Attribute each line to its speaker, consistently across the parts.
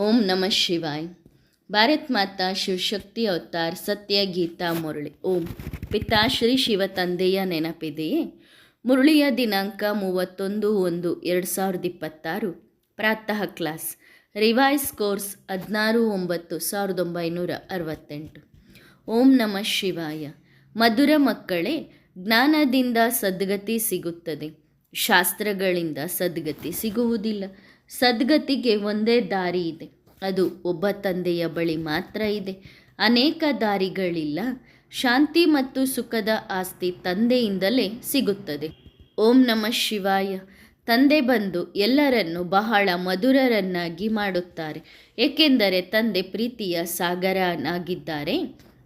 Speaker 1: ಓಂ ನಮಃ ಶಿವಾಯ. ಭಾರತ್ ಮಾತಾ ಶಿವಶಕ್ತಿ ಅವತಾರ್ ಸತ್ಯ ಗೀತಾ ಮುರಳಿ. ಓಂ ಪಿತಾಶ್ರೀ ಶಿವ ತಂದೆಯ ನೆನಪಿದೆಯೇ? ಮುರಳಿಯ ದಿನಾಂಕ 31/1/2026. ಪ್ರಾತಃ ಕ್ಲಾಸ್. Revise course 16/9/1968. ಓಂ ನಮಃ ಶಿವಾಯ. ಮಧುರ ಮಕ್ಕಳೇ, ಜ್ಞಾನದಿಂದ ಸದ್ಗತಿ ಸಿಗುತ್ತದೆ, ಶಾಸ್ತ್ರಗಳಿಂದ ಸದ್ಗತಿ ಸಿಗುವುದಿಲ್ಲ. ಸದ್ಗತಿಗೆ ಒಂದೇ ದಾರಿ ಇದೆ, ಅದು ಒಬ್ಬ ತಂದೆಯ ಬಳಿ ಮಾತ್ರ ಇದೆ. ಅನೇಕ ದಾರಿಗಳಿಲ್ಲ. ಶಾಂತಿ ಮತ್ತು ಸುಖದ ಆಸ್ತಿ ತಂದೆಯಿಂದಲೇ ಸಿಗುತ್ತದೆ. ಓಂ ನಮಃ ಶಿವಾಯ. ತಂದೆ ಬಂದು ಎಲ್ಲರನ್ನು ಬಹಳ ಮಧುರರನ್ನಾಗಿ ಮಾಡುತ್ತಾರೆ, ಏಕೆಂದರೆ ತಂದೆ ಪ್ರೀತಿಯ ಸಾಗರನಾಗಿದ್ದಾರೆ.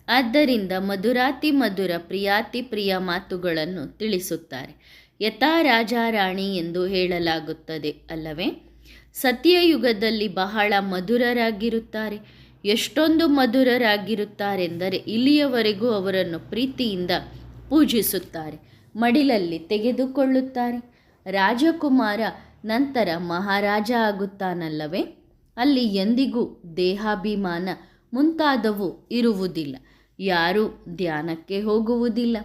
Speaker 1: ಆದ್ದರಿಂದ ಮಧುರಾತಿ ಮಧುರ ಪ್ರಿಯಾತಿ ಪ್ರಿಯ ಮಾತುಗಳನ್ನು ತಿಳಿಸುತ್ತಾರೆ. ಯಥಾ ರಾಜ ರಾಣಿ ಎಂದು ಹೇಳಲಾಗುತ್ತದೆ ಅಲ್ಲವೇ? ಸತ್ಯಯುಗದಲ್ಲಿ ಬಹಳ ಮಧುರರಾಗಿರುತ್ತಾರೆ. ಎಷ್ಟೊಂದು ಮಧುರರಾಗಿರುತ್ತಾರೆಂದರೆ ಇಲ್ಲಿಯವರೆಗೂ ಅವರನ್ನು ಪ್ರೀತಿಯಿಂದ ಪೂಜಿಸುತ್ತಾರೆ, ಮಡಿಲಲ್ಲಿ ತೆಗೆದುಕೊಳ್ಳುತ್ತಾರೆ. ರಾಜಕುಮಾರ ನಂತರ ಮಹಾರಾಜ ಆಗುತ್ತಾನಲ್ಲವೇ? ಅಲ್ಲಿ ಎಂದಿಗೂ ದೇಹಾಭಿಮಾನ ಮುಂತಾದವು ಇರುವುದಿಲ್ಲ. ಯಾರೂ ಧ್ಯಾನಕ್ಕೆ ಹೋಗುವುದಿಲ್ಲ.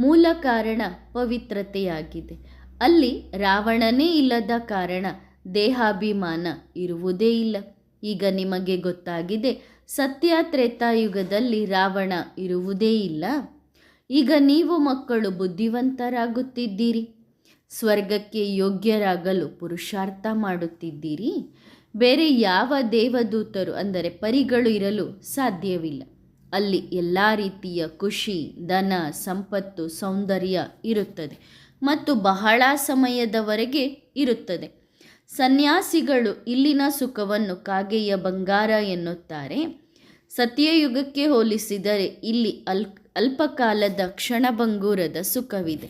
Speaker 1: ಮೂಲ ಕಾರಣ ಪವಿತ್ರತೆಯಾಗಿದೆ. ಅಲ್ಲಿ ರಾವಣನೇ ಇಲ್ಲದ ಕಾರಣ ದೇಹಾಭಿಮಾನ ಇರುವುದೇ ಇಲ್ಲ. ಈಗ ನಿಮಗೆ ಗೊತ್ತಾಗಿದೆ, ಸತ್ಯ ತ್ರೇತಾಯುಗದಲ್ಲಿ ರಾವಣ ಇರುವುದೇ ಇಲ್ಲ. ಈಗ ನೀವು ಮಕ್ಕಳು ಬುದ್ಧಿವಂತರಾಗುತ್ತಿದ್ದೀರಿ, ಸ್ವರ್ಗಕ್ಕೆ ಯೋಗ್ಯರಾಗಲು ಪುರುಷಾರ್ಥ ಮಾಡುತ್ತಿದ್ದೀರಿ. ಬೇರೆ ಯಾವ ದೇವದೂತರು ಅಂದರೆ ಪರಿಗಳು ಇರಲು ಸಾಧ್ಯವಿಲ್ಲ. ಅಲ್ಲಿ ಎಲ್ಲ ರೀತಿಯ ಖುಷಿ, ಧನ, ಸಂಪತ್ತು, ಸೌಂದರ್ಯ ಇರುತ್ತದೆ ಮತ್ತು ಬಹಳ ಸಮಯದವರೆಗೆ ಇರುತ್ತದೆ. ಸನ್ಯಾಸಿಗಳು ಇಲ್ಲಿನ ಸುಖವನ್ನು ಕಾಗೆಯ ಬಂಗಾರ ಎನ್ನುತ್ತಾರೆ. ಸತ್ಯಯುಗಕ್ಕೆ ಹೋಲಿಸಿದರೆ ಇಲ್ಲಿ ಅಲ್ಪಕಾಲದ ಕ್ಷಣಭಂಗೂರದ ಸುಖವಿದೆ.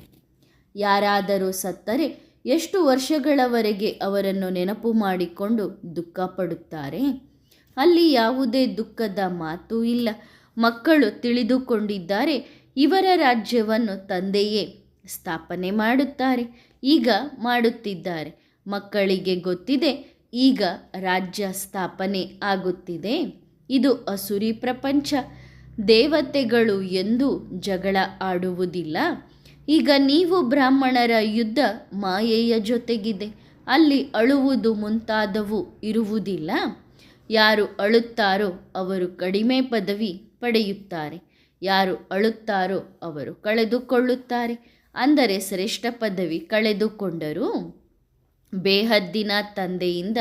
Speaker 1: ಯಾರಾದರೂ ಸತ್ತರೆ ಎಷ್ಟು ವರ್ಷಗಳವರೆಗೆ ಅವರನ್ನು ನೆನಪು ಮಾಡಿಕೊಂಡು ದುಃಖ ಪಡುತ್ತಾರೆ. ಅಲ್ಲಿ ಯಾವುದೇ ದುಃಖದ ಮಾತು ಇಲ್ಲ. ಮಕ್ಕಳು ತಿಳಿದುಕೊಂಡಿದ್ದಾರೆ, ಇವರ ರಾಜ್ಯವನ್ನು ತಂದೆಯೇ ಸ್ಥಾಪನೆ ಮಾಡುತ್ತಾರೆ, ಈಗ ಮಾಡುತ್ತಿದ್ದಾರೆ. ಮಕ್ಕಳಿಗೆ ಗೊತ್ತಿದೆ, ಈಗ ರಾಜ್ಯ ಸ್ಥಾಪನೆ ಆಗುತ್ತಿದೆ. ಇದು ಅಸುರಿ ಪ್ರಪಂಚ. ದೇವತೆಗಳು ಎಂದೂ ಜಗಳ ಆಡುವುದಿಲ್ಲ. ಈಗ ನೀವು ಬ್ರಾಹ್ಮಣರ ಯುದ್ಧ ಮಾಯೆಯ ಜೊತೆಗಿದೆ. ಅಲ್ಲಿ ಅಳುವುದು ಮುಂತಾದವು ಇರುವುದಿಲ್ಲ. ಯಾರು ಅಳುತ್ತಾರೋ ಅವರು ಕಡಿಮೆ ಪದವಿ ಪಡೆಯುತ್ತಾರೆ, ಯಾರು ಅಳುತ್ತಾರೋ ಅವರು ಕಳೆದುಕೊಳ್ಳುತ್ತಾರೆ. ಅಂದರೆ ಶ್ರೇಷ್ಠ ಪದವಿ ಕಳೆದುಕೊಂಡರೂ ಬೇಹದ್ದಿನ ತಂದೆಯಿಂದ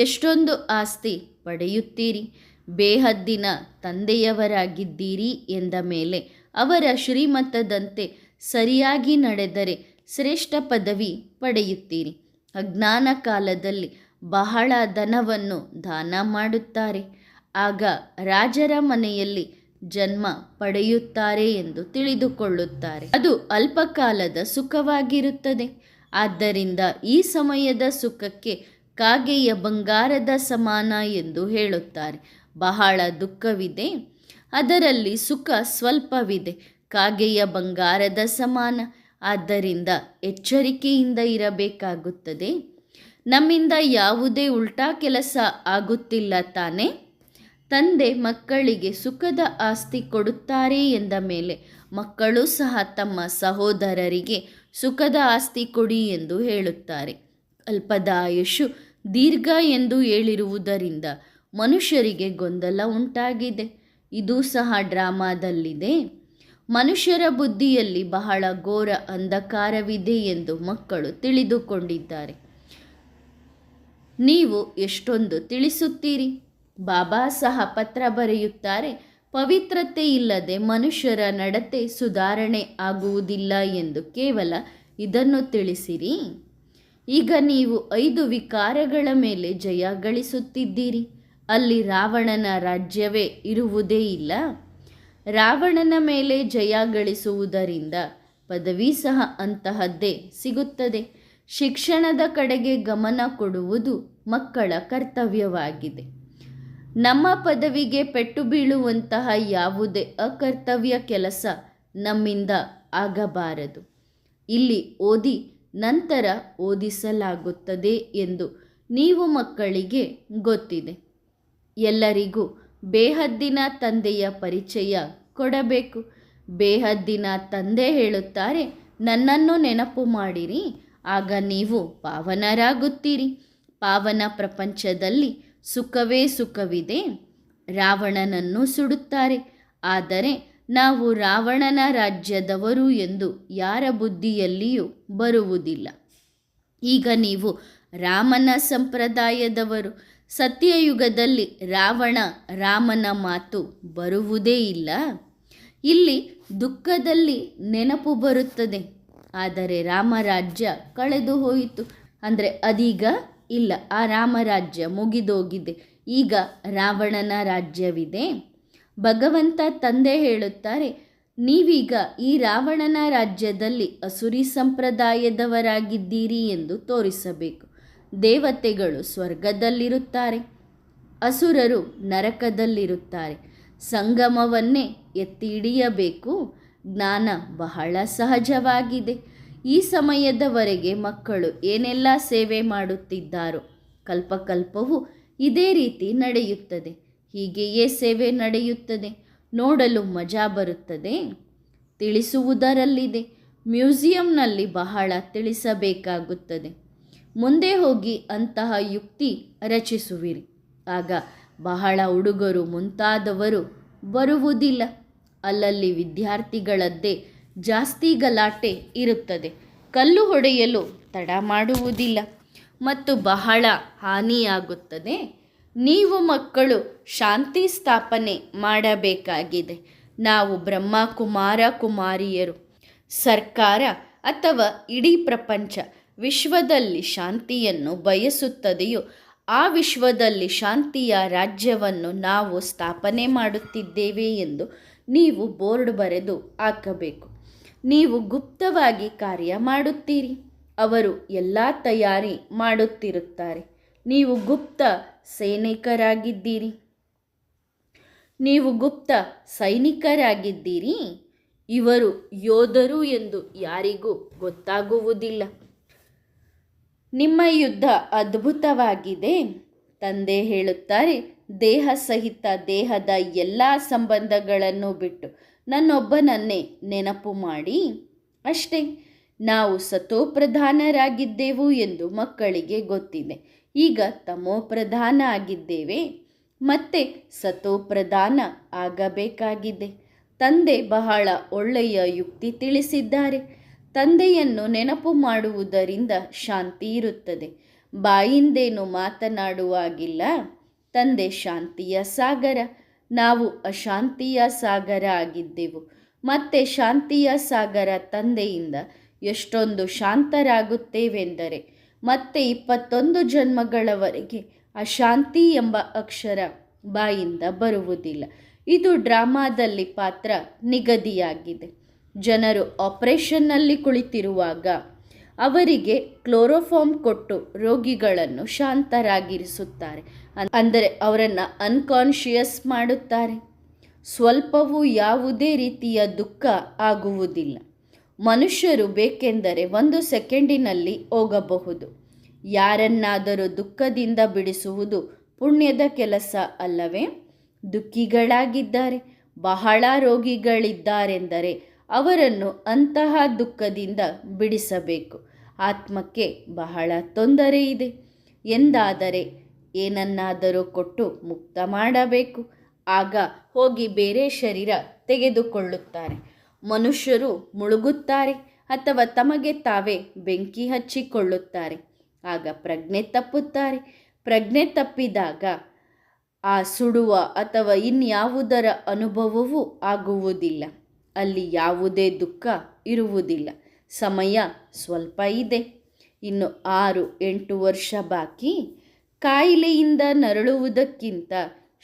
Speaker 1: ಎಷ್ಟೊಂದು ಆಸ್ತಿ ಪಡೆಯುತ್ತೀರಿ. ಬೇಹದ್ದಿನ ತಂದೆಯವರಾಗಿದ್ದೀರಿ ಎಂದ ಮೇಲೆ ಅವರ ಶ್ರೀಮತದಂತೆ ಸರಿಯಾಗಿ ನಡೆದರೆ ಶ್ರೇಷ್ಠ ಪದವಿ ಪಡೆಯುತ್ತೀರಿ. ಅಜ್ಞಾನ ಕಾಲದಲ್ಲಿ ಬಹಳ ಧನವನ್ನು ದಾನ ಮಾಡುತ್ತಾರೆ, ಆಗ ರಾಜರ ಮನೆಯಲ್ಲಿ ಜನ್ಮ ಪಡೆಯುತ್ತಾರೆ ಎಂದು ತಿಳಿದುಕೊಳ್ಳುತ್ತಾರೆ. ಅದು ಅಲ್ಪಕಾಲದ ಸುಖವಾಗಿರುತ್ತದೆ. ಆದ್ದರಿಂದ ಈ ಸಮಯದ ಸುಖಕ್ಕೆ ಕಾಗೆಯ ಬಂಗಾರದ ಸಮಾನ ಎಂದು ಹೇಳುತ್ತಾರೆ. ಬಹಳ ದುಃಖವಿದೆ, ಅದರಲ್ಲಿ ಸುಖ ಸ್ವಲ್ಪವಿದೆ. ಕಾಗೆಯ ಬಂಗಾರದ ಸಮಾನ. ಆದ್ದರಿಂದ ಎಚ್ಚರಿಕೆಯಿಂದ ಇರಬೇಕಾಗುತ್ತದೆ. ನಮ್ಮಿಂದ ಯಾವುದೇ ಉಲ್ಟಾ ಕೆಲಸ ಆಗುತ್ತಿಲ್ಲ ತಾನೇ? ತಂದೆ ಮಕ್ಕಳಿಗೆ ಸುಖದ ಆಸ್ತಿ ಕೊಡುತ್ತಾರೆ ಎಂದ ಮೇಲೆ ಮಕ್ಕಳು ಸಹ ತಮ್ಮ ಸಹೋದರರಿಗೆ ಸುಖದ ಆಸ್ತಿ ಕೊಡಿ ಎಂದು ಹೇಳುತ್ತಾರೆ. ಅಲ್ಪದ ಆಯುಷು ದೀರ್ಘ ಎಂದು ಹೇಳಿರುವುದರಿಂದ ಮನುಷ್ಯರಿಗೆ ಗೊಂದಲ ಉಂಟಾಗಿದೆ. ಇದು ಸಹ ಡ್ರಾಮಾದಲ್ಲಿದೆ. ಮನುಷ್ಯರ ಬುದ್ಧಿಯಲ್ಲಿ ಬಹಳ ಘೋರ ಅಂಧಕಾರವಿದೆ ಎಂದು ಮಕ್ಕಳು ತಿಳಿದುಕೊಂಡಿದ್ದಾರೆ. ನೀವು ಎಷ್ಟೊಂದು ತಿಳಿಸುತ್ತೀರಿ. ಬಾಬಾ ಸಹ ಪತ್ರ ಬರೆಯುತ್ತಾರೆ, ಪವಿತ್ರತೆ ಇಲ್ಲದೆ ಮನುಷ್ಯರ ನಡತೆ ಸುಧಾರಣೆ ಆಗುವುದಿಲ್ಲ ಎಂದು. ಕೇವಲ ಇದನ್ನು ತಿಳಿಸಿರಿ. ಈಗ ನೀವು 5 ವಿಕಾರಗಳ ಮೇಲೆ ಜಯ ಗಳಿಸುತ್ತಿದ್ದೀರಿ. ಅಲ್ಲಿ ರಾವಣನ ರಾಜ್ಯವೇ ಇರುವುದೇ ಇಲ್ಲ. ರಾವಣನ ಮೇಲೆ ಜಯ ಗಳಿಸುವುದರಿಂದ ಪದವಿ ಸಹ ಅಂತಹದ್ದೇ ಸಿಗುತ್ತದೆ. ಶಿಕ್ಷಣದ ಕಡೆಗೆ ಗಮನ ಕೊಡುವುದು ಮಕ್ಕಳ ಕರ್ತವ್ಯವಾಗಿದೆ. ನಮ್ಮ ಪದವಿಗೆ ಪೆಟ್ಟು ಬೀಳುವಂತಹ ಯಾವುದೇ ಅಕರ್ತವ್ಯ ಕೆಲಸ ನಮ್ಮಿಂದ ಆಗಬಾರದು. ಇಲ್ಲಿ ಓದಿ ನಂತರ ಓದಿಸಲಾಗುತ್ತದೆ ಎಂದು ನೀವು ಮಕ್ಕಳಿಗೆ ಗೊತ್ತಿದೆ. ಎಲ್ಲರಿಗೂ ಬೇಹದ್ದಿನ ತಂದೆಯ ಪರಿಚಯ ಕೊಡಬೇಕು. ಬೇಹದ್ದಿನ ತಂದೆ ಹೇಳುತ್ತಾರೆ, ನನ್ನನ್ನು ನೆನಪು ಮಾಡಿರಿ, ಆಗ ನೀವು ಪಾವನರಾಗುತ್ತೀರಿ. ಪಾವನ ಪ್ರಪಂಚದಲ್ಲಿ ಸುಖವೇ ಸುಖವಿದೆ. ರಾವಣನನ್ನು ಸುಡುತ್ತಾರೆ, ಆದರೆ ನಾವು ರಾವಣನ ರಾಜ್ಯದವರು ಎಂದು ಯಾರ ಬುದ್ಧಿಯಲ್ಲಿಯೂ ಬರುವುದಿಲ್ಲ. ಈಗ ನೀವು ರಾಮನ ಸಂಪ್ರದಾಯದವರು. ಸತ್ಯಯುಗದಲ್ಲಿ ರಾಮನ ಮಾತು ಬರುವುದೇ ಇಲ್ಲ. ಇಲ್ಲಿ ದುಃಖದಲ್ಲಿ ನೆನಪು ಬರುತ್ತದೆ, ಆದರೆ ರಾಮರಾಜ್ಯ ಕಳೆದು ಹೋಯಿತು. ಅಂದರೆ ಅದೀಗ ಇಲ್ಲ, ಆ ರಾಮರಾಜ್ಯ ಮುಗಿದೋಗಿದೆ. ಈಗ ರಾವಣನ ರಾಜ್ಯವಿದೆ. ಭಗವಂತ ತಂದೆ ಹೇಳುತ್ತಾರೆ, ನೀವೀಗ ಈ ರಾವಣನ ರಾಜ್ಯದಲ್ಲಿ ಅಸುರಿ ಸಂಪ್ರದಾಯದವರಾಗಿದ್ದೀರಿ ಎಂದು ತೋರಿಸಬೇಕು. ದೇವತೆಗಳು ಸ್ವರ್ಗದಲ್ಲಿರುತ್ತಾರೆ, ಅಸುರರು ನರಕದಲ್ಲಿರುತ್ತಾರೆ. ಸಂಗಮವನ್ನೇ ಎತ್ತಿ ಹಿಡಿಯಬೇಕು. ಜ್ಞಾನ ಬಹಳ ಸಹಜವಾಗಿದೆ. ಈ ಸಮಯದವರೆಗೆ ಮಕ್ಕಳು ಏನೆಲ್ಲ ಸೇವೆ ಮಾಡುತ್ತಿದ್ದಾರೋ ಕಲ್ಪಕಲ್ಪವು ಇದೇ ರೀತಿ ನಡೆಯುತ್ತದೆ. ಹೀಗೆಯೇ ಸೇವೆ ನಡೆಯುತ್ತದೆ. ನೋಡಲು ಮಜಾ ಬರುತ್ತದೆ. ತಿಳಿಸುವುದರಲ್ಲಿದೆ. ಮ್ಯೂಸಿಯಂನಲ್ಲಿ ಬಹಳ ತಿಳಿಸಬೇಕಾಗುತ್ತದೆ. ಮುಂದೆ ಹೋಗಿ ಅಂತಹ ಯುಕ್ತಿ ರಚಿಸುವಿರಿ. ಆಗ ಬಹಳ ಹುಡುಗರು ಮುಂತಾದವರು ಬರುವುದಿಲ್ಲ. ಅಲ್ಲಲ್ಲಿ ವಿದ್ಯಾರ್ಥಿಗಳದ್ದೇ ಜಾಸ್ತಿ ಗಲಾಟೆ ಇರುತ್ತದೆ. ಕಲ್ಲು ಹೊಡೆಯಲು ತಡ ಮಾಡುವುದಿಲ್ಲ ಮತ್ತು ಬಹಳ ಹಾನಿಯಾಗುತ್ತದೆ. ನೀವು ಮಕ್ಕಳು ಶಾಂತಿ ಸ್ಥಾಪನೆ ಮಾಡಬೇಕಾಗಿದೆ. ನಾವು ಬ್ರಹ್ಮ ಕುಮಾರ ಕುಮಾರಿಯರು. ಸರ್ಕಾರ ಅಥವಾ ಇಡೀ ಪ್ರಪಂಚ ವಿಶ್ವದಲ್ಲಿ ಶಾಂತಿಯನ್ನು ಬಯಸುತ್ತದೆಯೋ ಆ ವಿಶ್ವದಲ್ಲಿ ಶಾಂತಿಯ ರಾಜ್ಯವನ್ನು ನಾವು ಸ್ಥಾಪನೆ ಮಾಡುತ್ತಿದ್ದೇವೆ ಎಂದು ನೀವು ಬೋರ್ಡ್ ಬರೆದು ಹಾಕಬೇಕು. ನೀವು ಗುಪ್ತವಾಗಿ ಕಾರ್ಯ ಮಾಡುತ್ತೀರಿ. ಅವರು ಎಲ್ಲ ತಯಾರಿ ಮಾಡುತ್ತಿರುತ್ತಾರೆ. ನೀವು ಗುಪ್ತ ಸೈನಿಕರಾಗಿದ್ದೀರಿ. ಇವರು ಯೋಧರು ಎಂದು ಯಾರಿಗೂ ಗೊತ್ತಾಗುವುದಿಲ್ಲ. ನಿಮ್ಮ ಯುದ್ಧ ಅದ್ಭುತವಾಗಿದೆ. ತಂದೆ ಹೇಳುತ್ತಾರೆ, ದೇಹ ಸಹಿತ ದೇಹದ ಎಲ್ಲ ಸಂಬಂಧಗಳನ್ನು ಬಿಟ್ಟು ನನ್ನೊಬ್ಬನನ್ನೇ ನೆನಪು ಮಾಡಿ. ಅಷ್ಟೇ. ನಾವು ಸತೋಪ್ರಧಾನರಾಗಿದ್ದೆವು ಎಂದು ಮಕ್ಕಳಿಗೆ ಗೊತ್ತಿದೆ. ಈಗ ತಮೋಪ್ರಧಾನ ಆಗಿದ್ದೇವೆ, ಮತ್ತೆ ಸತೋಪ್ರಧಾನ ಆಗಬೇಕಾಗಿದೆ. ತಂದೆ ಬಹಳ ಒಳ್ಳೆಯ ಯುಕ್ತಿ ತಿಳಿಸಿದ್ದಾರೆ. ತಂದೆಯನ್ನು ನೆನಪು ಮಾಡುವುದರಿಂದ ಶಾಂತಿ ಇರುತ್ತದೆ. ಬಾಯಿಂದೇನು ಮಾತನಾಡುವಾಗಿಲ್ಲ. ತಂದೆ ಶಾಂತಿಯ ಸಾಗರ, ನಾವು ಅಶಾಂತಿಯ ಸಾಗರ ಆಗಿದ್ದೆವು. ಮತ್ತೆ ಶಾಂತಿಯ ಸಾಗರ ತಂದೆಯಿಂದ ಎಷ್ಟೊಂದು ಶಾಂತರಾಗುತ್ತೇವೆಂದರೆ ಮತ್ತೆ 21 ಜನ್ಮಗಳವರೆಗೆ ಅಶಾಂತಿ ಎಂಬ ಅಕ್ಷರ ಬಾಯಿಂದ ಬರುವುದಿಲ್ಲ. ಇದು ಡ್ರಾಮಾದಲ್ಲಿ ಪಾತ್ರ ನಿಗದಿಯಾಗಿದೆ. ಜನರು ಆಪರೇಷನ್ನಲ್ಲಿ ಕುಳಿತಿರುವಾಗ ಅವರಿಗೆ ಕ್ಲೋರೋಫಾರ್ಮ್ ಕೊಟ್ಟು ರೋಗಿಗಳನ್ನು ಶಾಂತರಾಗಿರಿಸುತ್ತಾರೆ. ಅಂದರೆ ಅವರನ್ನು ಅನ್ಕಾನ್ಷಿಯಸ್ ಮಾಡುತ್ತಾರೆ. ಸ್ವಲ್ಪವೂ ಯಾವುದೇ ರೀತಿಯ ದುಃಖ ಆಗುವುದಿಲ್ಲ. ಮನುಷ್ಯರು ಬೇಕೆಂದರೆ 1 ಸೆಕೆಂಡಿನಲ್ಲಿ ಹೋಗಬಹುದು. ಯಾರನ್ನಾದರೂ ದುಃಖದಿಂದ ಬಿಡಿಸುವುದು ಪುಣ್ಯದ ಕೆಲಸ ಅಲ್ಲವೇ? ದುಃಖಿಗಳಾಗಿದ್ದಾರೆ, ಬಹಳ ರೋಗಿಗಳಿದ್ದಾರೆಂದರೆ ಅವರನ್ನು ಅಂತಹ ದುಃಖದಿಂದ ಬಿಡಿಸಬೇಕು. ಆತ್ಮಕ್ಕೆ ಬಹಳ ತೊಂದರೆ ಇದೆ ಎಂದಾದರೆ ಏನನ್ನಾದರೂ ಕೊಟ್ಟು ಮುಕ್ತ ಮಾಡಬೇಕು. ಆಗ ಹೋಗಿ ಬೇರೆ ಶರೀರ ತೆಗೆದುಕೊಳ್ಳುತ್ತಾರೆ. ಮನುಷ್ಯರು ಮುಳುಗುತ್ತಾರೆ ಅಥವಾ ತಮಗೆ ತಾವೇ ಬೆಂಕಿ ಹಚ್ಚಿಕೊಳ್ಳುತ್ತಾರೆ. ಆಗ ಪ್ರಜ್ಞೆ ತಪ್ಪುತ್ತಾರೆ. ಪ್ರಜ್ಞೆ ತಪ್ಪಿದಾಗ ಆ ಸುಡುವ ಅಥವಾ ಇನ್ಯಾವುದರ ಅನುಭವವೂ ಆಗುವುದಿಲ್ಲ. ಅಲ್ಲಿ ಯಾವುದೇ ದುಃಖ ಇರುವುದಿಲ್ಲ. ಸಮಯ ಸ್ವಲ್ಪ ಇದೆ. ಇನ್ನು 6-8 ವರ್ಷ ಬಾಕಿ. ಕಾಯಿಲೆಯಿಂದ ನರಳುವುದಕ್ಕಿಂತ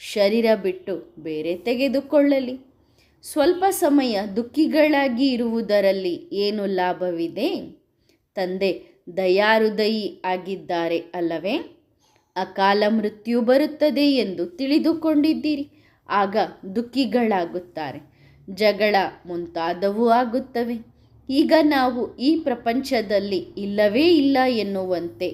Speaker 1: ಶರೀರ ಬಿಟ್ಟು ಬೇರೆ ತೆಗೆದುಕೊಳ್ಳಲಿ. ಸ್ವಲ್ಪ ಸಮಯ ದುಃಖಿಗಳಾಗಿ ಇರುವುದರಲ್ಲಿ ಏನು ಲಾಭವಿದೆ? ತಂದೆ ದಯಾಹೃದಯಿ ಆಗಿದ್ದಾರೆ ಅಲ್ಲವೇ? ಅಕಾಲ ಮೃತ್ಯು ಬರುತ್ತದೆ ಎಂದು ತಿಳಿದುಕೊಂಡಿದ್ದೀರಿ. ಆಗ ದುಃಖಿಗಳಾಗುತ್ತಾರೆ. ಜಗಳ ಮುಂತಾದವು ಆಗುತ್ತವೆ. ಈಗ ನಾವು ಈ ಪ್ರಪಂಚದಲ್ಲಿ ಇಲ್ಲವೇ ಇಲ್ಲ ಎನ್ನುವಂತೆ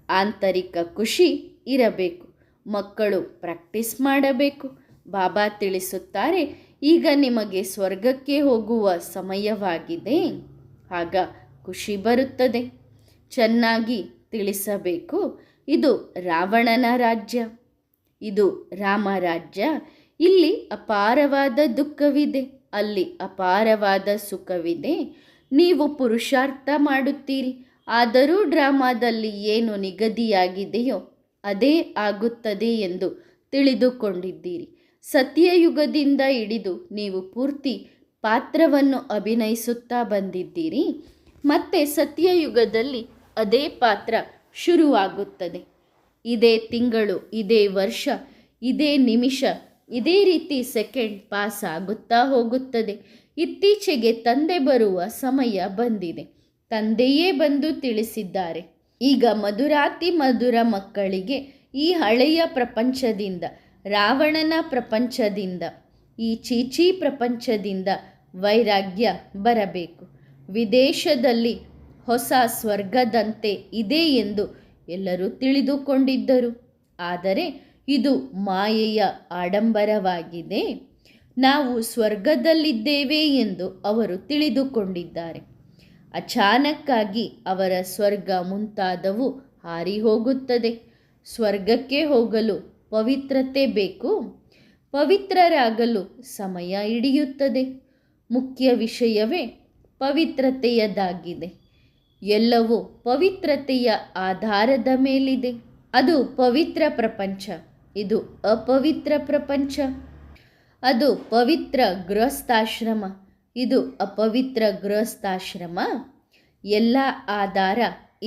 Speaker 1: ಆಂತರಿಕ ಖುಷಿ ಇರಬೇಕು. ಮಕ್ಕಳು ಪ್ರಾಕ್ಟೀಸ್ ಮಾಡಬೇಕು. ಬಾಬಾ ತಿಳಿಸುತ್ತಾರೆ, ಈಗ ನಿಮಗೆ ಸ್ವರ್ಗಕ್ಕೆ ಹೋಗುವ ಸಮಯವಾಗಿದೆ. ಆಗ ಖುಷಿ ಬರುತ್ತದೆ. ಚೆನ್ನಾಗಿ ತಿಳಿಸಬೇಕು, ಇದು ರಾವಣನ ರಾಜ್ಯ, ಇದು ರಾಮರಾಜ್ಯ. ಇಲ್ಲಿ ಅಪಾರವಾದ ದುಃಖವಿದೆ, ಅಲ್ಲಿ ಅಪಾರವಾದ ಸುಖವಿದೆ. ನೀವು ಪುರುಷಾರ್ಥ ಮಾಡುತ್ತೀರಿ, ಆದರೂ ಡ್ರಾಮಾದಲ್ಲಿ ಏನು ನಿಗದಿಯಾಗಿದೆಯೋ ಅದೇ ಆಗುತ್ತದೆ ಎಂದು ತಿಳಿದುಕೊಂಡಿದ್ದೀರಿ. ಸತ್ಯಯುಗದಿಂದ ಹಿಡಿದು ನೀವು ಪೂರ್ತಿ ಪಾತ್ರವನ್ನು ಅಭಿನಯಿಸುತ್ತಾ ಬಂದಿದ್ದೀರಿ. ಮತ್ತೆ ಸತ್ಯಯುಗದಲ್ಲಿ ಅದೇ ಪಾತ್ರ ಶುರುವಾಗುತ್ತದೆ. ಇದೇ ತಿಂಗಳು, ಇದೇ ವರ್ಷ, ಇದೇ ನಿಮಿಷ, ಇದೇ ರೀತಿ ಸೆಕೆಂಡ್ ಪಾಸ್ ಆಗುತ್ತಾ ಹೋಗುತ್ತದೆ. ಇತ್ತೀಚೆಗೆ ತಂದೆ ಬರುವ ಸಮಯ ಬಂದಿದೆ. ತಂದೆಯೇ ಬಂದು ತಿಳಿಸಿದ್ದಾರೆ, ಈಗ ಮಧುರಾತಿ ಮಧುರ ಮಕ್ಕಳಿಗೆ ಈ ಹಳೆಯ ಪ್ರಪಂಚದಿಂದ, ರಾವಣನ ಪ್ರಪಂಚದಿಂದ, ಈ ಚೀಚಿ ಪ್ರಪಂಚದಿಂದ ವೈರಾಗ್ಯ ಬರಬೇಕು. ವಿದೇಶದಲ್ಲಿ ಹೊಸ ಸ್ವರ್ಗದಂತೆ ಇದೆ ಎಂದು ಎಲ್ಲರೂ ತಿಳಿದುಕೊಂಡಿದ್ದರು. ಆದರೆ ಇದು ಮಾಯೆಯ ಆಡಂಬರವಾಗಿದೆ. ನಾವು ಸ್ವರ್ಗದಲ್ಲಿದ್ದೇವೆ ಎಂದು ಅವರು ತಿಳಿದುಕೊಂಡಿದ್ದಾರೆ. ಅಚಾನಕ್ಕಾಗಿ ಅವರ ಸ್ವರ್ಗ ಮುಂತಾದವು ಹಾರಿ ಹೋಗುತ್ತದೆ. ಸ್ವರ್ಗಕ್ಕೆ ಹೋಗಲು ಪವಿತ್ರತೆ ಬೇಕು. ಪವಿತ್ರರಾಗಲು ಸಮಯ ಹಿಡಿಯುತ್ತದೆ. ಮುಖ್ಯ ವಿಷಯವೇ ಪವಿತ್ರತೆಯದಾಗಿದೆ. ಎಲ್ಲವೂ ಪವಿತ್ರತೆಯ ಆಧಾರದ ಮೇಲಿದೆ. ಅದು ಪವಿತ್ರ ಪ್ರಪಂಚ, ಇದು ಅಪವಿತ್ರ ಪ್ರಪಂಚ. ಅದು ಪವಿತ್ರ ಗೃಹಸ್ಥಾಶ್ರಮ, ಇದು ಅಪವಿತ್ರ ಗೃಹಸ್ಥಾಶ್ರಮ. ಎಲ್ಲ ಆಧಾರ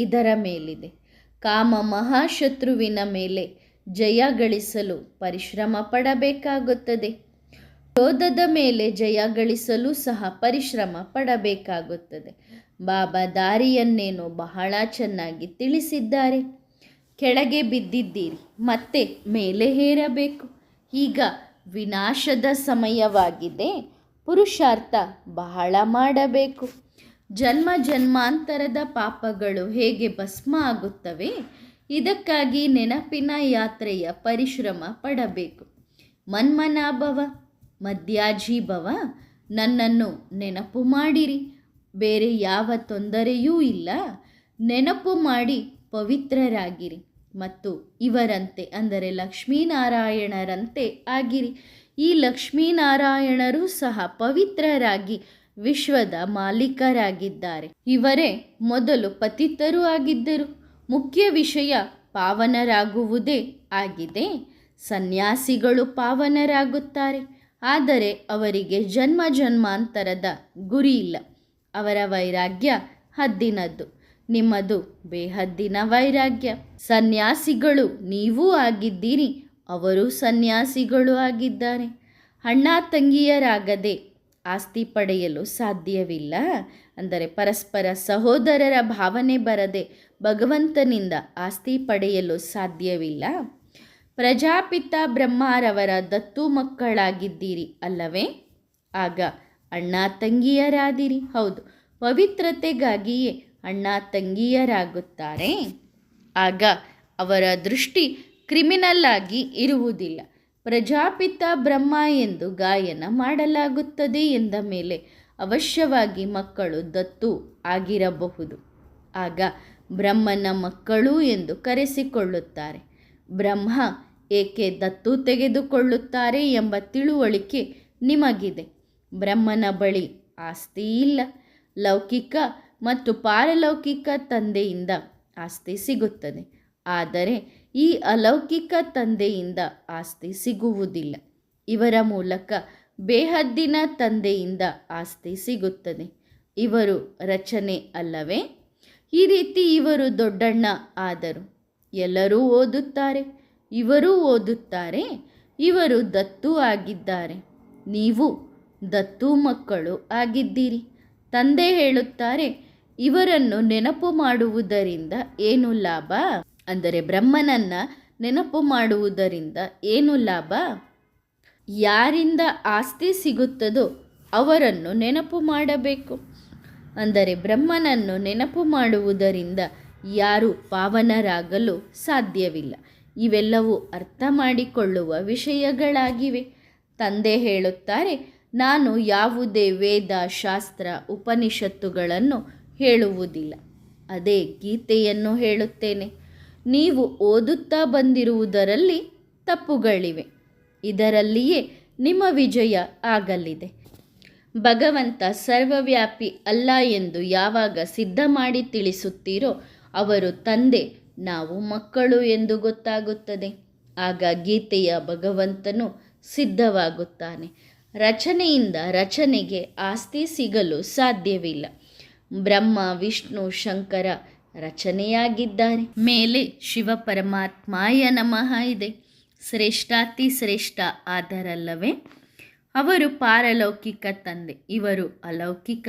Speaker 1: ಇದರ ಮೇಲಿದೆ. ಕಾಮ ಮಹಾಶತ್ರುವಿನ ಮೇಲೆ ಜಯ ಗಳಿಸಲು ಪರಿಶ್ರಮ ಪಡಬೇಕಾಗುತ್ತದೆ. ಕ್ರೋಧದ ಮೇಲೆ ಜಯ ಗಳಿಸಲು ಸಹ ಪರಿಶ್ರಮ ಪಡಬೇಕಾಗುತ್ತದೆ. ಬಾಬಾ ದಾರಿಯನ್ನೇನೋ ಬಹಳ ಚೆನ್ನಾಗಿ ತಿಳಿಸಿದ್ದಾರೆ. ಕೆಳಗೆ ಬಿದ್ದಿದ್ದೀರಿ, ಮತ್ತೆ ಮೇಲೆ ಏರಬೇಕು. ಈಗ ವಿನಾಶದ ಸಮಯವಾಗಿದೆ. ಪುರುಷಾರ್ಥ ಬಹಳ ಮಾಡಬೇಕು. ಜನ್ಮ ಜನ್ಮಾಂತರದ ಪಾಪಗಳು ಹೇಗೆ ಭಸ್ಮ ಆಗುತ್ತವೆ, ಇದಕ್ಕಾಗಿ ನೆನಪಿನ ಯಾತ್ರೆಯ ಪರಿಶ್ರಮ ಪಡಬೇಕು. ಮನ್ಮನಾಭವ, ಮಧ್ಯಾಜೀಭವ, ನನ್ನನ್ನು ನೆನಪು ಮಾಡಿರಿ. ಬೇರೆ ಯಾವ ತೊಂದರೆಯೂ ಇಲ್ಲ. ನೆನಪು ಮಾಡಿ ಪವಿತ್ರರಾಗಿರಿ ಮತ್ತು ಇವರಂತೆ ಅಂದರೆ ಲಕ್ಷ್ಮೀನಾರಾಯಣರಂತೆ ಆಗಿರಿ. ಈ ಲಕ್ಷ್ಮೀನಾರಾಯಣರು ಸಹ ಪವಿತ್ರರಾಗಿ ವಿಶ್ವದ ಮಾಲೀಕರಾಗಿದ್ದಾರೆ. ಇವರೇ ಮೊದಲು ಪತಿತರೂ ಆಗಿದ್ದರು. ಮುಖ್ಯ ವಿಷಯ ಪಾವನರಾಗುವುದೇ ಆಗಿದೆ. ಸನ್ಯಾಸಿಗಳು ಪಾವನರಾಗುತ್ತಾರೆ, ಆದರೆ ಅವರಿಗೆ ಜನ್ಮ ಜನ್ಮಾಂತರದ ಗುರಿ ಇಲ್ಲ. ಅವರ ವೈರಾಗ್ಯ ಹದ್ದಿನದ್ದು, ನಿಮ್ಮದು ಬೇಹದ್ದಿನ ವೈರಾಗ್ಯ. ಸನ್ಯಾಸಿಗಳು ನೀವೂ ಆಗಿದ್ದೀರಿ, ಅವರು ಸನ್ಯಾಸಿಗಳು ಆಗಿದ್ದಾರೆ. ಅಣ್ಣ ತಂಗಿಯರಾಗದೆ ಆಸ್ತಿ ಪಡೆಯಲು ಸಾಧ್ಯವಿಲ್ಲ. ಅಂದರೆ ಪರಸ್ಪರ ಸಹೋದರರ ಭಾವನೆ ಬರದೆ ಭಗವಂತನಿಂದ ಆಸ್ತಿ ಪಡೆಯಲು ಸಾಧ್ಯವಿಲ್ಲ. ಪ್ರಜಾಪಿತ ಬ್ರಹ್ಮರವರ ದತ್ತು ಮಕ್ಕಳಾಗಿದ್ದೀರಿ ಅಲ್ಲವೇ? ಆಗ ಅಣ್ಣ ತಂಗಿಯರಾದಿರಿ. ಹೌದು, ಪವಿತ್ರತೆಗಾಗಿಯೇ ಅಣ್ಣ ತಂಗಿಯರಾಗುತ್ತಾರೆ. ಆಗ ಅವರ ದೃಷ್ಟಿ ಕ್ರಿಮಿನಲ್ ಆಗಿ ಇರುವುದಿಲ್ಲ. ಪ್ರಜಾಪಿತ ಬ್ರಹ್ಮ ಎಂದು ಗಾಯನ ಮಾಡಲಾಗುತ್ತದೆ ಎಂದ ಮೇಲೆ ಅವಶ್ಯವಾಗಿ ಮಕ್ಕಳು ದತ್ತು ಆಗಿರಬಹುದು. ಆಗ ಬ್ರಹ್ಮನ ಮಕ್ಕಳು ಎಂದು ಕರೆಸಿಕೊಳ್ಳುತ್ತಾರೆ. ಬ್ರಹ್ಮ ಏಕೆ ದತ್ತು ತೆಗೆದುಕೊಳ್ಳುತ್ತಾರೆ ಎಂಬ ತಿಳುವಳಿಕೆ ನಿಮಗಿದೆ. ಬ್ರಹ್ಮನ ಬಳಿ ಆಸ್ತಿ ಇಲ್ಲ. ಲೌಕಿಕ ಮತ್ತು ಪಾರಲೌಕಿಕ ತಂದೆಯಿಂದ ಆಸ್ತಿ ಸಿಗುತ್ತದೆ, ಆದರೆ ಈ ಅಲೌಕಿಕ ತಂದೆಯಿಂದ ಆಸ್ತಿ ಸಿಗುವುದಿಲ್ಲ. ಇವರ ಮೂಲಕ ಬೇಹದ್ದಿನ ತಂದೆಯಿಂದ ಆಸ್ತಿ ಸಿಗುತ್ತದೆ. ಇವರು ರಚನೆ ಅಲ್ಲವೇ? ಈ ರೀತಿ ಇವರು ದೊಡ್ಡಣ್ಣ ಆದರು. ಎಲ್ಲರೂ ಓದುತ್ತಾರೆ, ಇವರೂ ಓದುತ್ತಾರೆ. ಇವರು ದತ್ತು ಆಗಿದ್ದಾರೆ, ನೀವು ದತ್ತು ಮಕ್ಕಳು ಆಗಿದ್ದೀರಿ. ತಂದೆ ಹೇಳುತ್ತಾರೆ, ಇವರನ್ನು ನೆನಪು ಮಾಡುವುದರಿಂದ ಏನು ಲಾಭ? ಅಂದರೆ ಬ್ರಹ್ಮನನ್ನ ನೆನಪು ಮಾಡುವುದರಿಂದ ಏನು ಲಾಭ? ಯಾರಿಂದ ಆಸ್ತಿ ಸಿಗುತ್ತದೋ ಅವರನ್ನು ನೆನಪು ಮಾಡಬೇಕು. ಅಂದರೆ ಬ್ರಹ್ಮನನ್ನು ನೆನಪು ಮಾಡುವುದರಿಂದ ಯಾರೂ ಪಾವನರಾಗಲು ಸಾಧ್ಯವಿಲ್ಲ. ಇವೆಲ್ಲವೂ ಅರ್ಥ ಮಾಡಿಕೊಳ್ಳುವ ವಿಷಯಗಳಾಗಿವೆ. ತಂದೆ ಹೇಳುತ್ತಾರೆ, ನಾನು ಯಾವುದೇ ವೇದ, ಶಾಸ್ತ್ರ, ಉಪನಿಷತ್ತುಗಳನ್ನು ಹೇಳುವುದಿಲ್ಲ. ಅದೇ ಗೀತೆಯನ್ನು ಹೇಳುತ್ತೇನೆ. ನೀವು ಓದುತ್ತಾ ಬಂದಿರುವುದರಲ್ಲಿ ತಪ್ಪುಗಳಿವೆ. ಇದರಲ್ಲಿಯೇ ನಿಮ್ಮ ವಿಜಯ ಆಗಲಿದೆ. ಭಗವಂತ ಸರ್ವವ್ಯಾಪಿ ಅಲ್ಲ ಎಂದು ಯಾವಾಗ ಸಿದ್ಧ ಮಾಡಿ ತಿಳಿಸುತ್ತೀರೋ ಅವರು ತಂದೆ, ನಾವು ಮಕ್ಕಳು ಎಂದು ಗೊತ್ತಾಗುತ್ತದೆ. ಆಗ ಗೀತೆಯ ಭಗವಂತನು ಸಿದ್ಧವಾಗುತ್ತಾನೆ. ರಚನೆಯಿಂದ ರಚನೆಗೆ ಆಸ್ತಿ ಸಿಗಲು ಸಾಧ್ಯವಿಲ್ಲ. ಬ್ರಹ್ಮ, ವಿಷ್ಣು, ಶಂಕರ ರಚನೆಯಾಗಿದ್ದಾರೆ. ಮೇಲೆ ಶಿವ ಪರಮಾತ್ಮಾಯ ನಮಃ ಇದೆ. ಶ್ರೇಷ್ಠಾತಿ ಶ್ರೇಷ್ಠ ಆದರಲ್ಲವೇ? ಅವರು ಪಾರಲೌಕಿಕ ತಂದೆ, ಇವರು ಅಲೌಕಿಕ.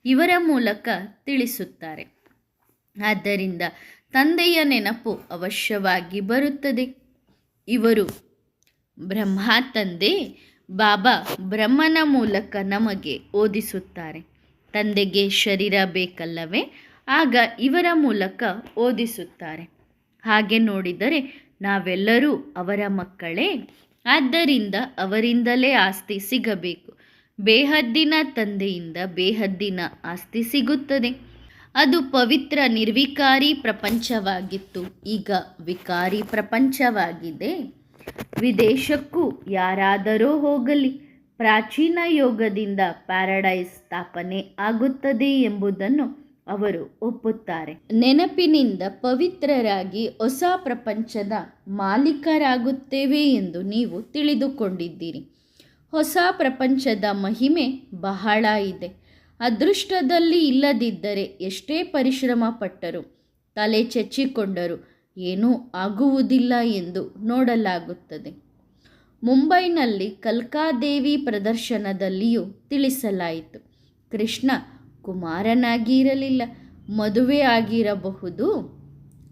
Speaker 1: ಇವರ ಮೂಲಕ ತಿಳಿಸುತ್ತಾರೆ. ಆದ್ದರಿಂದ ತಂದೆಯ ನೆನಪು ಅವಶ್ಯವಾಗಿ ಬರುತ್ತದೆ. ಇವರು ಬ್ರಹ್ಮ ತಂದೆ. ಬಾಬಾ ಬ್ರಹ್ಮನ ಮೂಲಕ ನಮಗೆ ಓದಿಸುತ್ತಾರೆ. ತಂದೆಗೆ ಶರೀರ ಬೇಕಲ್ಲವೇ? ಆಗ ಇವರ ಮೂಲಕ ಓದಿಸುತ್ತಾರೆ. ಹಾಗೆ ನೋಡಿದರೆ ನಾವೆಲ್ಲರೂ ಅವರ ಮಕ್ಕಳೇ. ಆದ್ದರಿಂದ ಅವರಿಂದಲೇ ಆಸ್ತಿ ಸಿಗಬೇಕು. ಬೇಹದ್ದಿನ ತಂದೆಯಿಂದ ಬೇಹದ್ದಿನ ಆಸ್ತಿ ಸಿಗುತ್ತದೆ. ಅದು ಪವಿತ್ರ ನಿರ್ವಿಕಾರಿ ಪ್ರಪಂಚವಾಗಿತ್ತು. ಈಗ ವಿಕಾರಿ ಪ್ರಪಂಚವಾಗಿದೆ. ವಿದೇಶಕ್ಕೂ ಯಾರಾದರೂ ಹೋಗಲಿ, ಪ್ರಾಚೀನ ಯೋಗದಿಂದ ಪ್ಯಾರಡೈಸ್ ಸ್ಥಾಪನೆ ಆಗುತ್ತದೆ ಎಂಬುದನ್ನು ಅವರು ಒಪ್ಪುತ್ತಾರೆ. ನೆನಪಿನಿಂದ ಪವಿತ್ರರಾಗಿ ಹೊಸ ಪ್ರಪಂಚದ ಮಾಲೀಕರಾಗುತ್ತೇವೆ ಎಂದು ನೀವು ತಿಳಿದುಕೊಂಡಿದ್ದೀರಿ. ಹೊಸ ಪ್ರಪಂಚದ ಮಹಿಮೆ ಬಹಳ ಇದೆ. ಅದೃಷ್ಟದಲ್ಲಿ ಇಲ್ಲದಿದ್ದರೆ ಎಷ್ಟೇ ಪರಿಶ್ರಮ ಪಟ್ಟರೂ, ತಲೆ ಚೆಚ್ಚಿಕೊಂಡರೂ ಏನೂ ಆಗುವುದಿಲ್ಲ ಎಂದು ನೋಡಲಾಗುತ್ತದೆ. ಮುಂಬೈನಲ್ಲಿ ಕಲ್ಕಾದೇವಿ ಪ್ರದರ್ಶನದಲ್ಲಿಯೂ ತಿಳಿಸಲಾಯಿತು. ಕೃಷ್ಣ ಕುಮಾರನಾಗಿ ಇರಲಿಲ್ಲ, ಮದುವೆ ಆಗಿರಬಹುದು.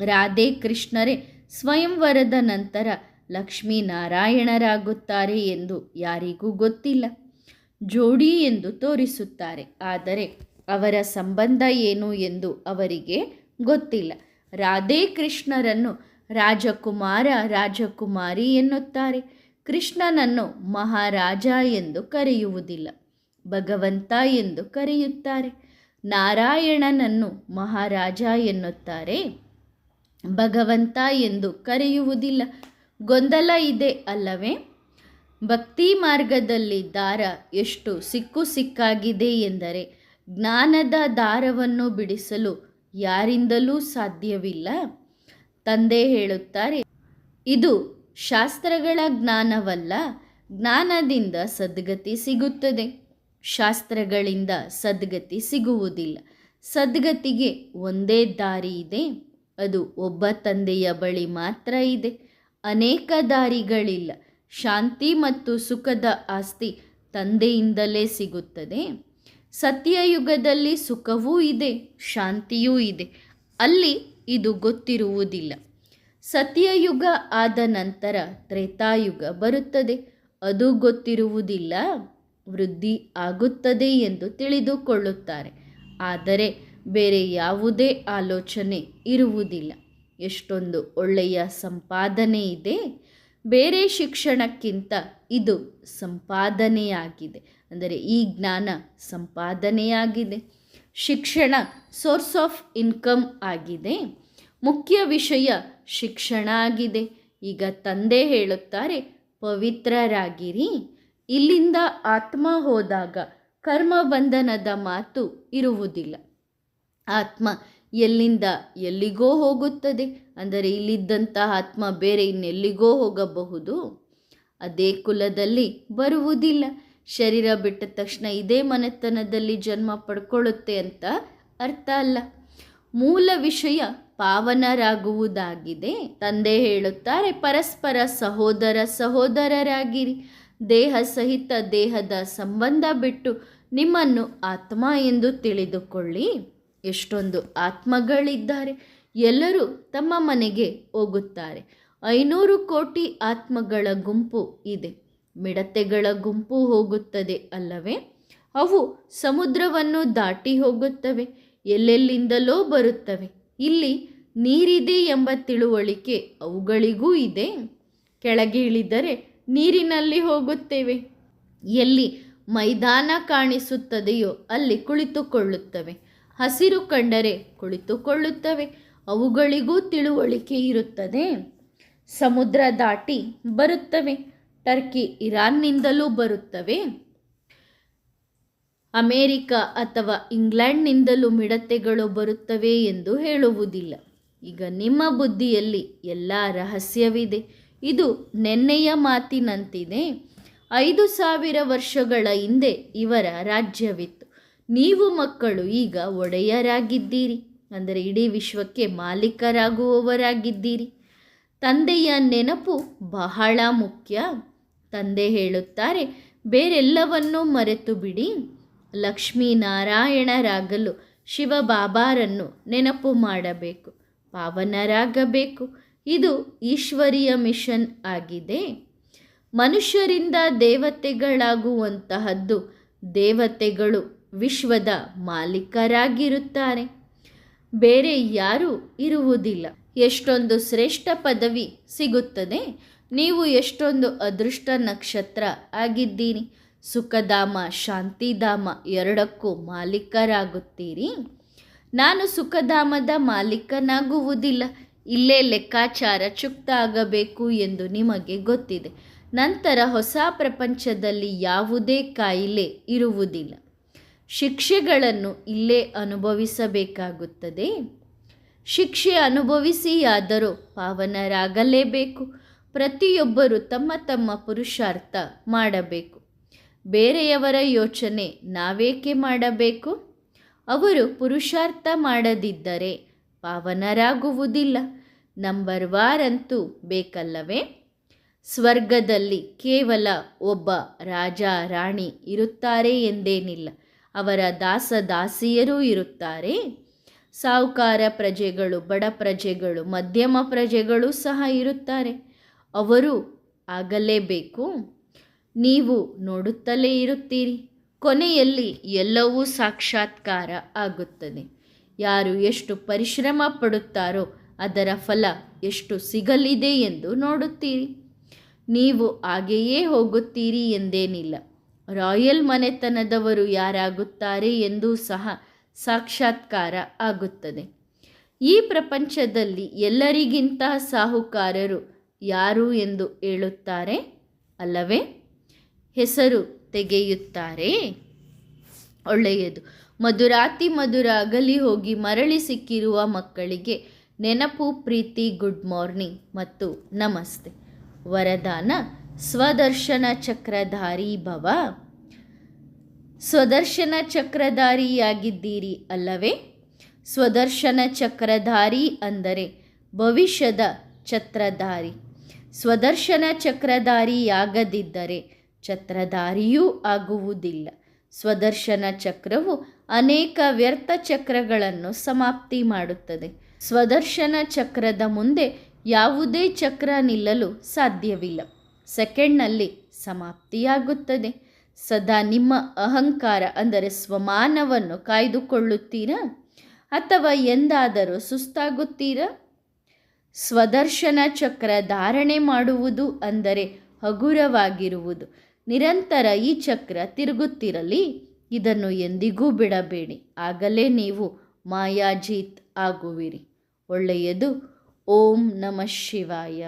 Speaker 1: ರಾಧೆ ಕೃಷ್ಣರೇ ಸ್ವಯಂವರದ ನಂತರ ಲಕ್ಷ್ಮೀನಾರಾಯಣರಾಗುತ್ತಾರೆ ಎಂದು ಯಾರಿಗೂ ಗೊತ್ತಿಲ್ಲ. ಜೋಡಿ ಎಂದು ತೋರಿಸುತ್ತಾರೆ, ಆದರೆ ಅವರ ಸಂಬಂಧ ಏನು ಎಂದು ಅವರಿಗೆ ಗೊತ್ತಿಲ್ಲ. ರಾಧೆ ಕೃಷ್ಣರನ್ನು ರಾಜಕುಮಾರ, ರಾಜಕುಮಾರಿ ಎನ್ನುತ್ತಾರೆ. ಕೃಷ್ಣನನ್ನು ಮಹಾರಾಜ ಎಂದು ಕರೆಯುವುದಿಲ್ಲ, ಭಗವಂತ ಎಂದು ಕರೆಯುತ್ತಾರೆ. ನಾರಾಯಣನನ್ನು ಮಹಾರಾಜ ಎನ್ನುತ್ತಾರೆ, ಭಗವಂತ ಎಂದು ಕರೆಯುವುದಿಲ್ಲ. ಗೊಂದಲ ಇದೆ ಅಲ್ಲವೇ? ಭಕ್ತಿ ಮಾರ್ಗದಲ್ಲಿ ದಾರ ಎಷ್ಟು ಸಿಕ್ಕಾಗಿದೆ ಎಂದರೆ ಜ್ಞಾನದ ದಾರವನ್ನು ಬಿಡಿಸಲು ಯಾರಿಂದಲೂ ಸಾಧ್ಯವಿಲ್ಲ. ತಂದೆ ಹೇಳುತ್ತಾರೆ, ಇದು ಶಾಸ್ತ್ರಗಳ ಜ್ಞಾನವಲ್ಲ. ಜ್ಞಾನದಿಂದ ಸದ್ಗತಿ ಸಿಗುತ್ತದೆ, ಶಾಸ್ತ್ರಗಳಿಂದ ಸದ್ಗತಿ ಸಿಗುವುದಿಲ್ಲ. ಸದ್ಗತಿಗೆ ಒಂದೇ ದಾರಿ ಇದೆ, ಅದು ಒಬ್ಬ ತಂದೆಯ ಬಳಿ ಮಾತ್ರ ಇದೆ. ಅನೇಕ ದಾರಿಗಳಿಲ್ಲ. ಶಾಂತಿ ಮತ್ತು ಸುಖದ ಆಸ್ತಿ ತಂದೆಯಿಂದಲೇ ಸಿಗುತ್ತದೆ. ಸತ್ಯಯುಗದಲ್ಲಿ ಸುಖವೂ ಇದೆ, ಶಾಂತಿಯೂ ಇದೆ. ಅಲ್ಲಿ ಇದು ಗೊತ್ತಿರುವುದಿಲ್ಲ. ಸತ್ಯಯುಗ ಆದ ನಂತರ ತ್ರೇತಾಯುಗ ಬರುತ್ತದೆ, ಅದು ಗೊತ್ತಿರುವುದಿಲ್ಲ. ವೃದ್ಧಿ ಆಗುತ್ತದೆ ಎಂದು ತಿಳಿದುಕೊಳ್ಳುತ್ತಾರೆ, ಆದರೆ ಬೇರೆ ಯಾವುದೇ ಆಲೋಚನೆ ಇರುವುದಿಲ್ಲ. ಎಷ್ಟೊಂದು ಒಳ್ಳೆಯ ಸಂಪಾದನೆ ಇದೆ. ಬೇರೆ ಶಿಕ್ಷಣಕ್ಕಿಂತ ಇದು ಸಂಪಾದನೆಯಾಗಿದೆ. ಅಂದರೆ ಈ ಜ್ಞಾನ ಸಂಪಾದನೆಯಾಗಿದೆ. ಶಿಕ್ಷಣ ಸೋರ್ಸ್ ಆಫ್ ಇನ್ಕಮ್ ಆಗಿದೆ. ಮುಖ್ಯ ವಿಷಯ ಶಿಕ್ಷಣ ಆಗಿದೆ. ಈಗ ತಂದೆ ಹೇಳುತ್ತಾರೆ, ಪವಿತ್ರರಾಗಿರಿ. ಇಲ್ಲಿಂದ ಆತ್ಮ ಹೋದಾಗ ಕರ್ಮ ಬಂಧನದ ಮಾತು ಇರುವುದಿಲ್ಲ. ಆತ್ಮ ಎಲ್ಲಿಂದ ಎಲ್ಲಿಗೋ ಹೋಗುತ್ತದೆ. ಅಂದರೆ ಇಲ್ಲಿದ್ದಂತಹ ಆತ್ಮ ಬೇರೆ ಇನ್ನೆಲ್ಲಿಗೋ ಹೋಗಬಹುದು. ಅದೇ ಕುಲದಲ್ಲಿ ಬರುವುದಿಲ್ಲ. ಶರೀರ ಬಿಟ್ಟ ತಕ್ಷಣ ಇದೇ ಮನೆತನದಲ್ಲಿ ಜನ್ಮ ಪಡ್ಕೊಳ್ಳುತ್ತೆ ಅಂತ ಅರ್ಥ ಅಲ್ಲ. ಮೂಲ ವಿಷಯ ಪಾವನರಾಗುವುದಾಗಿದೆ. ತಂದೆ ಹೇಳುತ್ತಾರೆ, ಪರಸ್ಪರ ಸಹೋದರ ಸಹೋದರರಾಗಿರಿ. ದೇಹ ಸಹಿತ ದೇಹದ ಸಂಬಂಧ ಬಿಟ್ಟು ನಿಮ್ಮನ್ನು ಆತ್ಮ ಎಂದು ತಿಳಿದುಕೊಳ್ಳಿ. ಎಷ್ಟೊಂದು ಆತ್ಮಗಳಿದ್ದಾರೆ. ಎಲ್ಲರೂ ತಮ್ಮ ಮನೆಗೆ ಹೋಗುತ್ತಾರೆ. 500 ಕೋಟಿ ಆತ್ಮಗಳ ಗುಂಪು ಇದೆ. ಮಿಡತೆಗಳ ಗುಂಪು ಹೋಗುತ್ತದೆ ಅಲ್ಲವೇ? ಅವು ಸಮುದ್ರವನ್ನು ದಾಟಿ ಹೋಗುತ್ತವೆ, ಎಲ್ಲೆಲ್ಲಿಂದಲೋ ಬರುತ್ತವೆ. ಇಲ್ಲಿ ನೀರಿದೆ ಎಂಬ ತಿಳುವಳಿಕೆ ಅವುಗಳಿಗೂ ಇದೆ. ಕೆಳಗೆ ಇಳಿದರೆ ನೀರಿನಲ್ಲಿ ಹೋಗುತ್ತೇವೆ. ಎಲ್ಲಿ ಮೈದಾನ ಕಾಣಿಸುತ್ತದೆಯೋ ಅಲ್ಲಿ ಕುಳಿತುಕೊಳ್ಳುತ್ತವೆ. ಹಸಿರು ಕಂಡರೆ ಕುಳಿತುಕೊಳ್ಳುತ್ತವೆ. ಅವುಗಳಿಗೂ ತಿಳುವಳಿಕೆ ಇರುತ್ತದೆ. ಸಮುದ್ರ ದಾಟಿ ಬರುತ್ತವೆ. ಟರ್ಕಿ ಇರಾನ್ನಿಂದಲೂ ಬರುತ್ತವೆ. ಅಮೇರಿಕ ಅಥವಾ ಇಂಗ್ಲೆಂಡ್ನಿಂದಲೂ ಮಿಡತೆಗಳು ಬರುತ್ತವೆ ಎಂದು ಹೇಳುವುದಿಲ್ಲ. ಈಗ ನಿಮ್ಮ ಬುದ್ಧಿಯಲ್ಲಿ ಎಲ್ಲ ರಹಸ್ಯವಿದೆ. ಇದು ನೆನ್ನೆಯ ಮಾತಿನಂತಿದೆ. 5,000 ವರ್ಷಗಳ ಹಿಂದೆ ಇವರ ರಾಜ್ಯವಿತ್ತು. ನೀವು ಮಕ್ಕಳು ಈಗ ಒಡೆಯರಾಗಿದ್ದೀರಿ, ಅಂದರೆ ಇಡೀ ವಿಶ್ವಕ್ಕೆ ಮಾಲೀಕರಾಗುವವರಾಗಿದ್ದೀರಿ. ತಂದೆಯ ನೆನಪು ಬಹಳ ಮುಖ್ಯ. ತಂದೆ ಹೇಳುತ್ತಾರೆ, ಬೇರೆಲ್ಲವನ್ನೂ ಮರೆತು ಬಿಡಿ. ಲಕ್ಷ್ಮೀನಾರಾಯಣರಾಗಲು ಶಿವಬಾಬಾರನ್ನು ನೆನಪು ಮಾಡಬೇಕು, ಪಾವನರಾಗಬೇಕು. ಇದು ಈಶ್ವರೀಯ ಮಿಷನ್ ಆಗಿದೆ. ಮನುಷ್ಯರಿಂದ ದೇವತೆಗಳಾಗುವಂತಹದ್ದು. ದೇವತೆಗಳು ವಿಶ್ವದ ಮಾಲೀಕರಾಗಿರುತ್ತಾರೆ, ಬೇರೆ ಯಾರೂ ಇರುವುದಿಲ್ಲ. ಎಷ್ಟೊಂದು ಶ್ರೇಷ್ಠ ಪದವಿ ಸಿಗುತ್ತದೆ. ನೀವು ಎಷ್ಟೊಂದು ಅದೃಷ್ಟ ನಕ್ಷತ್ರ ಆಗಿದ್ದೀರಿ. ಸುಖಧಾಮ, ಶಾಂತಿಧಾಮ ಎರಡಕ್ಕೂ ಮಾಲೀಕರಾಗುತ್ತೀರಿ. ನಾನು ಸುಖಧಾಮದ ಮಾಲೀಕನಾಗುವುದಿಲ್ಲ. ಇಲ್ಲೇ ಲೆಕ್ಕಾಚಾರ ಚುಕ್ತ ಆಗಬೇಕು ಎಂದು ನಿಮಗೆ ಗೊತ್ತಿದೆ. ನಂತರ ಹೊಸ ಪ್ರಪಂಚದಲ್ಲಿ ಯಾವುದೇ ಕಾಯಿಲೆ ಇರುವುದಿಲ್ಲ. ಶಿಕ್ಷೆಗಳನ್ನು ಇಲ್ಲೇ ಅನುಭವಿಸಬೇಕಾಗುತ್ತದೆ. ಶಿಕ್ಷೆ ಅನುಭವಿಸಿಯಾದರೂ ಪಾವನರಾಗಲೇಬೇಕು. ಪ್ರತಿಯೊಬ್ಬರೂ ತಮ್ಮ ತಮ್ಮ ಪುರುಷಾರ್ಥ ಮಾಡಬೇಕು. ಬೇರೆಯವರ ಯೋಚನೆ ನಾವೇಕೆ ಮಾಡಬೇಕು? ಅವರು ಪುರುಷಾರ್ಥ ಮಾಡದಿದ್ದರೆ ಪಾವನರಾಗುವುದಿಲ್ಲ. ನಂಬರ್ 1 ಅಂತೂ ಬೇಕಲ್ಲವೇ? ಸ್ವರ್ಗದಲ್ಲಿ ಕೇವಲ ಒಬ್ಬ ರಾಜ ರಾಣಿ ಇರುತ್ತಾರೆ ಎಂದೇನಿಲ್ಲ. ಅವರ ದಾಸದಾಸಿಯರೂ ಇರುತ್ತಾರೆ. ಸಾಹುಕಾರ ಪ್ರಜೆಗಳು, ಬಡ ಪ್ರಜೆಗಳು, ಮಧ್ಯಮ ಪ್ರಜೆಗಳು ಸಹ ಇರುತ್ತಾರೆ. ಅವರು ಆಗಲೇಬೇಕು. ನೀವು ನೋಡುತ್ತಲೇ ಇರುತ್ತೀರಿ. ಕೊನೆಯಲ್ಲಿ ಎಲ್ಲವೂ ಸಾಕ್ಷಾತ್ಕಾರ ಆಗುತ್ತದೆ. ಯಾರು ಎಷ್ಟು ಪರಿಶ್ರಮ ಪಡುತ್ತಾರೋ ಅದರ ಫಲ ಎಷ್ಟು ಸಿಗಲಿದೆ ಎಂದು ನೋಡುತ್ತೀರಿ. ನೀವು ಹಾಗೆಯೇ ಹೋಗುತ್ತೀರಿ ಎಂದೇನಿಲ್ಲ. ರಾಯಲ್ ಮನೆತನದವರು ಯಾರಾಗುತ್ತಾರೆ ಎಂದೂ ಸಹ ಸಾಕ್ಷಾತ್ಕಾರ ಆಗುತ್ತದೆ. ಈ ಪ್ರಪಂಚದಲ್ಲಿ ಎಲ್ಲರಿಗಿಂತ ಸಾಹುಕಾರರು ಯಾರು ಎಂದು ಹೇಳುತ್ತಾರೆ ಅಲ್ಲವೇ? ಹೆಸರು ತೆಗೆಯುತ್ತಾರೆ. ಒಳ್ಳೆಯದು. ಮಧುರಾತಿ ಮಧುರ ಅಗಲಿ ಹೋಗಿ ಮರಳಿ ಸಿಕ್ಕಿರುವ ಮಕ್ಕಳಿಗೆ ನೆನಪು, ಪ್ರೀತಿ, ಗುಡ್ ಮಾರ್ನಿಂಗ್ ಮತ್ತು ನಮಸ್ತೆ. ವರದಾನ: ಸ್ವದರ್ಶನ ಚಕ್ರಧಾರಿ ಭವ. ಸ್ವದರ್ಶನ ಚಕ್ರಧಾರಿಯಾಗಿದ್ದೀರಿ ಅಲ್ಲವೇ? ಸ್ವದರ್ಶನ ಚಕ್ರಧಾರಿ ಅಂದರೆ ಭವಿಷ್ಯದ ಛತ್ರಧಾರಿ. ಸ್ವದರ್ಶನ ಚಕ್ರಧಾರಿಯಾಗದಿದ್ದರೆ ಛತ್ರಧಾರಿಯೂ ಆಗುವುದಿಲ್ಲ. ಸ್ವದರ್ಶನ ಚಕ್ರವು ಅನೇಕ ವ್ಯರ್ಥ ಚಕ್ರಗಳನ್ನು ಸಮಾಪ್ತಿ ಮಾಡುತ್ತದೆ. ಸ್ವದರ್ಶನ ಚಕ್ರದ ಮುಂದೆ ಯಾವುದೇ ಚಕ್ರ ನಿಲ್ಲಲು ಸಾಧ್ಯವಿಲ್ಲ. ಸೆಕೆಂಡ್ನಲ್ಲಿ ಸಮಾಪ್ತಿಯಾಗುತ್ತದೆ. ಸದಾ ನಿಮ್ಮ ಅಹಂಕಾರ ಅಂದರೆ ಸ್ವಮಾನವನ್ನು ಕಾಯ್ದುಕೊಳ್ಳುತ್ತೀರಾ ಅಥವಾ ಎಂದಾದರೂ ಸುಸ್ತಾಗುತ್ತೀರಾ? ಸ್ವದರ್ಶನ ಚಕ್ರ ಧಾರಣೆ ಮಾಡುವುದು ಅಂದರೆ ಹಗುರವಾಗಿರುವುದು. ನಿರಂತರ ಈ ಚಕ್ರ ತಿರುಗುತ್ತಿರಲಿ. ಇದನ್ನು ಎಂದಿಗೂ ಬಿಡಬೇಡಿ. ಆಗಲೇ ನೀವು ಮಾಯಾಜೀತ್ ಆಗುವಿರಿ. ಒಳ್ಳೆಯದು. ಓಂ ನಮಃ ಶಿವಾಯ.